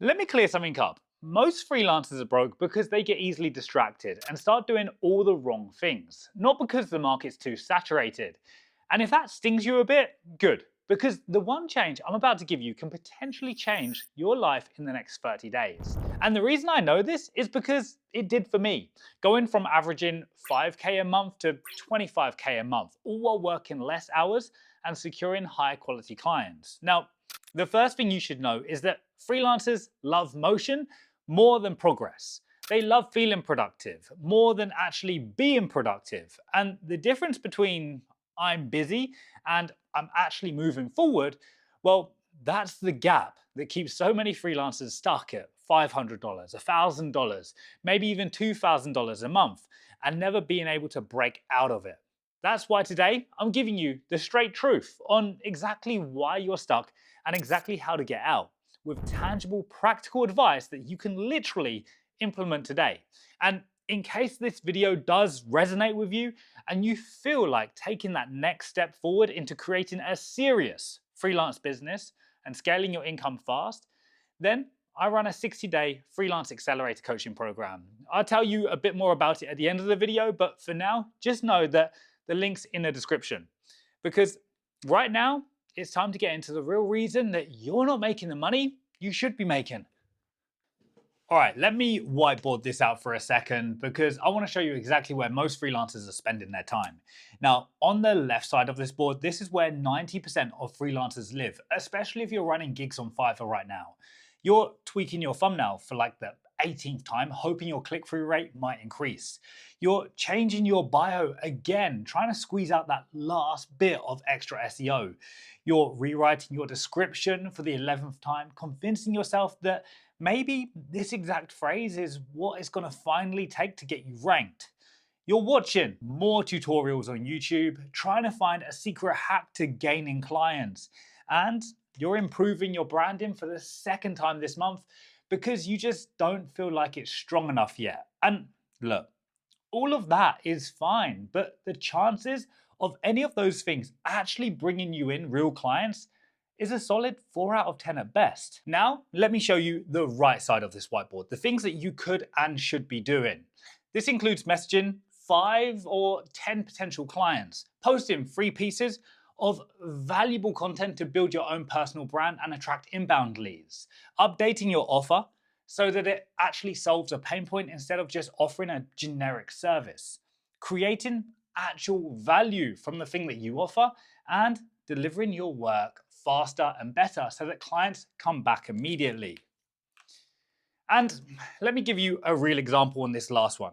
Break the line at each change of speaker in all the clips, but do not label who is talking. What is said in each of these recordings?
Let me clear something up. Most freelancers are broke because they get easily distracted and start doing all the wrong things, not because the market's too saturated. And if that stings you a bit, good, because the one change I'm about to give you can potentially change your life in the next 30 days. And the reason I know this is because it did for me, going from averaging 5K a month to 25K a month, all while working less hours and securing higher quality clients. Now, the first thing you should know is that freelancers love motion more than progress. They love feeling productive more than actually being productive. And the difference between I'm busy and I'm actually moving forward, well, that's the gap that keeps so many freelancers stuck at $500, $1,000, maybe even $2,000 a month and never being able to break out of it. That's why today I'm giving you the straight truth on exactly why you're stuck and exactly how to get out with tangible, practical advice that you can literally implement today. And in case this video does resonate with you and you feel like taking that next step forward into creating a serious freelance business and scaling your income fast, then I run a 60-day freelance accelerator coaching program. I'll tell you a bit more about it at the end of the video, but for now, just know that the link's in the description. Because right now, it's time to get into the real reason that you're not making the money you should be making. All right, let me whiteboard this out for a second because I want to show you exactly where most freelancers are spending their time. Now, on the left side of this board, this is where 90% of freelancers live, especially if you're running gigs on Fiverr right now. You're tweaking your thumbnail for like the 18th time, hoping your click-through rate might increase. You're changing your bio again, trying to squeeze out that last bit of extra SEO. You're rewriting your description for the 11th time, convincing yourself that maybe this exact phrase is what it's going to finally take to get you ranked. You're watching more tutorials on YouTube, trying to find a secret hack to gaining clients. And you're improving your branding for the second time this month because you just don't feel like it's strong enough yet. And look, all of that is fine, but the chances of any of those things actually bringing you in real clients is a solid 4 out of 10 at best. Now, let me show you the right side of this whiteboard, the things that you could and should be doing. This includes messaging 5 or 10 potential clients, posting free pieces of valuable content to build your own personal brand and attract inbound leads, updating your offer so that it actually solves a pain point instead of just offering a generic service, creating actual value from the thing that you offer, and delivering your work faster and better so that clients come back immediately. And let me give you a real example on this last one.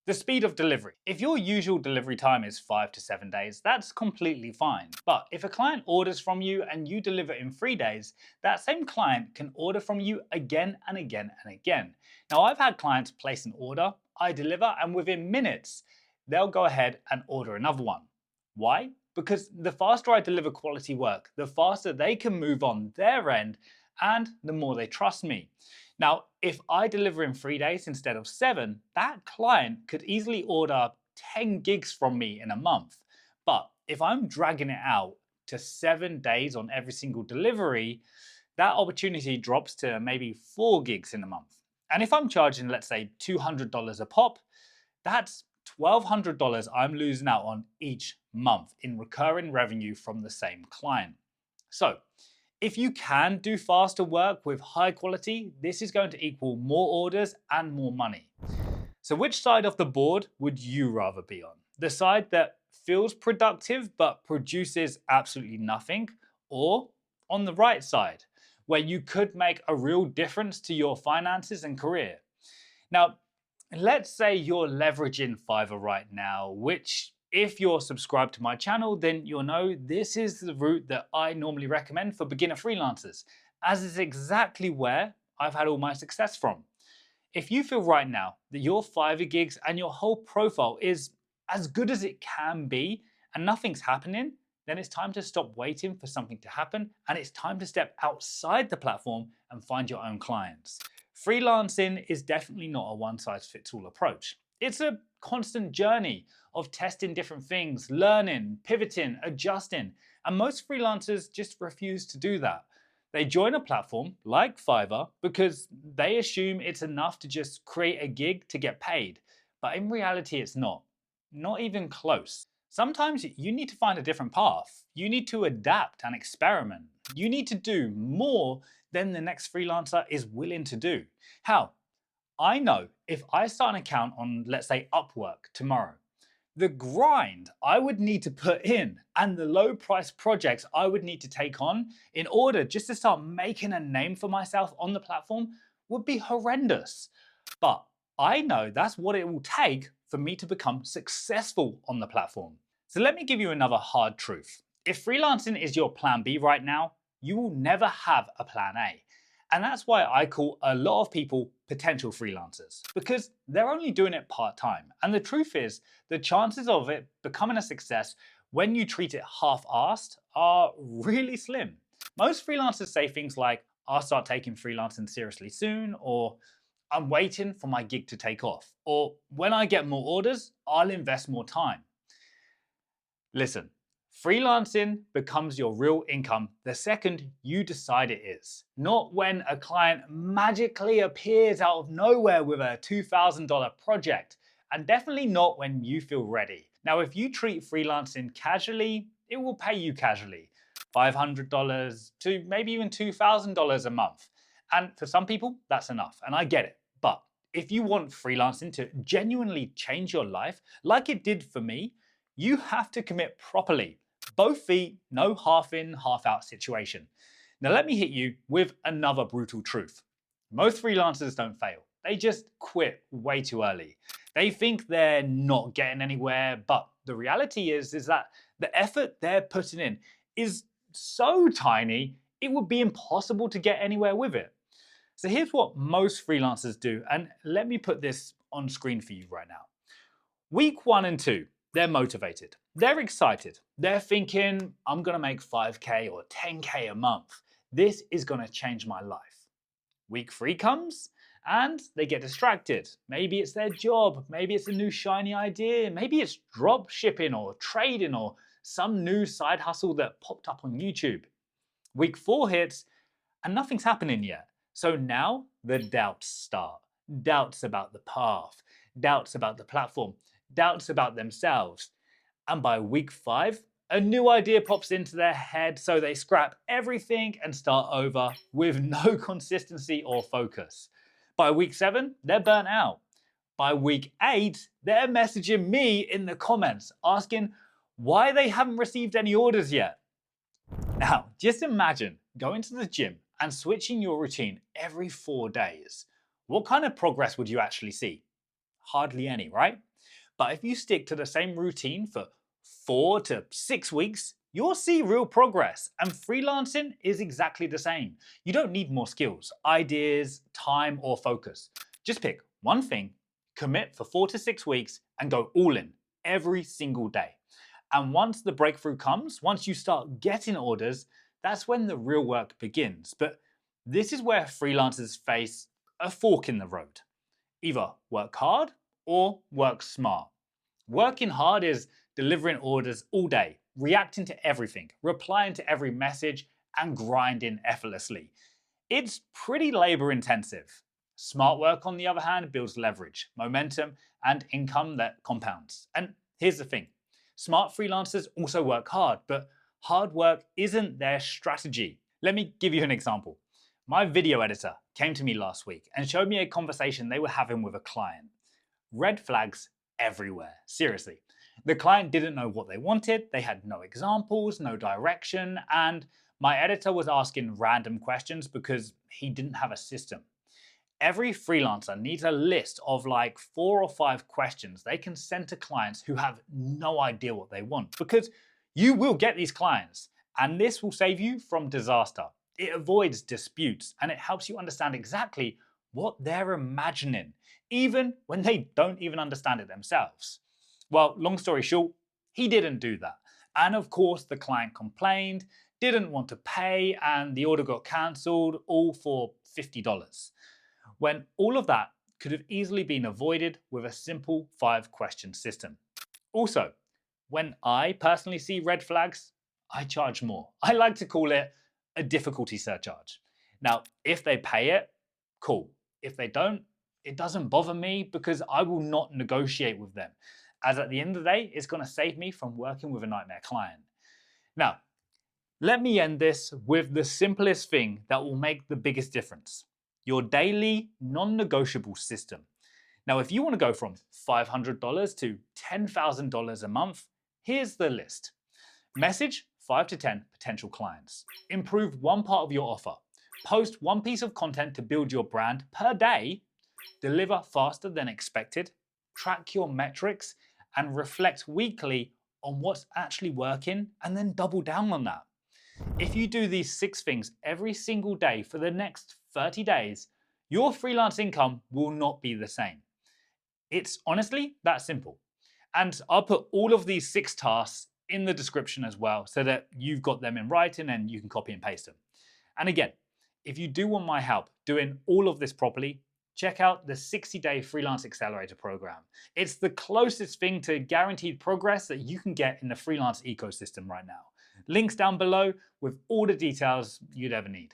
The speed of delivery. If your usual delivery time is 5 to 7 days, that's completely fine. But if a client orders from you and you deliver in 3 days, that same client can order from you again and again and again. Now, I've had clients place an order, I deliver, and within minutes, they'll go ahead and order another one. Why? Because the faster I deliver quality work, the faster they can move on their end and the more they trust me. Now, if I deliver in 3 days instead of 7, that client could easily order 10 gigs from me in a month. But if I'm dragging it out to 7 days on every single delivery, that opportunity drops to maybe 4 gigs in a month. And if I'm charging, let's say, $200 a pop, that's $1,200 I'm losing out on each month in recurring revenue from the same client. So, if you can do faster work with high quality, this is going to equal more orders and more money. So which side of the board would you rather be on? The side that feels productive but produces absolutely nothing? Or on the right side, where you could make a real difference to your finances and career? Now, let's say you're leveraging Fiverr right now, which if you're subscribed to my channel, then you'll know this is the route that I normally recommend for beginner freelancers, as it's exactly where I've had all my success from. If you feel right now that your Fiverr gigs and your whole profile is as good as it can be and nothing's happening, then it's time to stop waiting for something to happen and it's time to step outside the platform and find your own clients. Freelancing is definitely not a one-size-fits-all approach. It's a constant journey of testing different things, learning, pivoting, adjusting, and most freelancers just refuse to do that. They join a platform like Fiverr because they assume it's enough to just create a gig to get paid. But in reality, it's not. Not even close. Sometimes you need to find a different path. You need to adapt and experiment. You need to do more than the next freelancer is willing to do. How? I know if I start an account on, let's say, Upwork tomorrow, the grind I would need to put in and the low price projects I would need to take on in order just to start making a name for myself on the platform would be horrendous. But I know that's what it will take for me to become successful on the platform. So let me give you another hard truth. If freelancing is your plan B right now, you will never have a plan A. And that's why I call a lot of people potential freelancers, because they're only doing it part-time. And the truth is, the chances of it becoming a success when you treat it half-assed are really slim. Most freelancers say things like, I'll start taking freelancing seriously soon, or I'm waiting for my gig to take off, or when I get more orders, I'll invest more time. Listen, freelancing becomes your real income the second you decide it is, not when a client magically appears out of nowhere with a $2,000 project, and definitely not when you feel ready. Now, if you treat freelancing casually, it will pay you casually, $500 to maybe even $2,000 a month. And for some people, that's enough, and I get it. But if you want freelancing to genuinely change your life, like it did for me, you have to commit properly. Both feet, no half in, half out situation. Now let me hit you with another brutal truth. Most freelancers don't fail. They just quit way too early. They think they're not getting anywhere, but the reality is that the effort they're putting in is so tiny, it would be impossible to get anywhere with it. So here's what most freelancers do, and let me put this on screen for you right now. Week 1 and 2, they're motivated. They're excited. They're thinking, I'm gonna make 5K or 10K a month. This is gonna change my life. Week 3 comes and they get distracted. Maybe it's their job, maybe it's a new shiny idea, maybe it's drop shipping or trading or some new side hustle that popped up on YouTube. Week 4 hits and nothing's happening yet. So now the doubts start. Doubts about the path, doubts about the platform, doubts about themselves. And by week 5, a new idea pops into their head, so they scrap everything and start over with no consistency or focus. By week 7, they're burnt out. By week 8, they're messaging me in the comments asking why they haven't received any orders yet. Now, just imagine going to the gym and switching your routine every 4 days. What kind of progress would you actually see? Hardly any, right? But if you stick to the same routine for 4 to 6 weeks, you'll see real progress. And freelancing is exactly the same. You don't need more skills, ideas, time, or focus. Just pick one thing, commit for 4 to 6 weeks, and go all in every single day. And once the breakthrough comes, once you start getting orders, that's when the real work begins. But this is where freelancers face a fork in the road. Either work hard or work smart. Working hard is delivering orders all day, reacting to everything, replying to every message, and grinding effortlessly. It's pretty labor intensive. Smart work, on the other hand, builds leverage, momentum, and income that compounds. And here's the thing. Smart freelancers also work hard, but hard work isn't their strategy. Let me give you an example. My video editor came to me last week and showed me a conversation they were having with a client. Red flags everywhere, seriously. The client didn't know what they wanted, they had no examples, no direction, and my editor was asking random questions because he didn't have a system. Every freelancer needs a list of like 4 or 5 questions they can send to clients who have no idea what they want, because you will get these clients, and this will save you from disaster. It avoids disputes and it helps you understand exactly what they're imagining, even when they don't even understand it themselves. Well, long story short, he didn't do that. And of course, the client complained, didn't want to pay, and the order got cancelled, all for $50. When all of that could have easily been avoided with a simple 5-question system. Also, when I personally see red flags, I charge more. I like to call it a difficulty surcharge. Now, if they pay it, cool. If they don't, it doesn't bother me because I will not negotiate with them. As at the end of the day, it's going to save me from working with a nightmare client. Now, let me end this with the simplest thing that will make the biggest difference: your daily non-negotiable system. Now, if you want to go from $500 to $10,000 a month, here's the list. Message 5 to 10 potential clients. Improve one part of your offer. Post one piece of content to build your brand per day. Deliver faster than expected. Track your metrics and reflect weekly on what's actually working, and then double down on that. If you do these 6 things every single day for the next 30 days, your freelance income will not be the same. It's honestly that simple. And I'll put all of these 6 tasks in the description as well so that you've got them in writing and you can copy and paste them. And again, if you do want my help doing all of this properly, check out the 60-day Freelance Accelerator program. It's the closest thing to guaranteed progress that you can get in the freelance ecosystem right now. Links down below with all the details you'd ever need.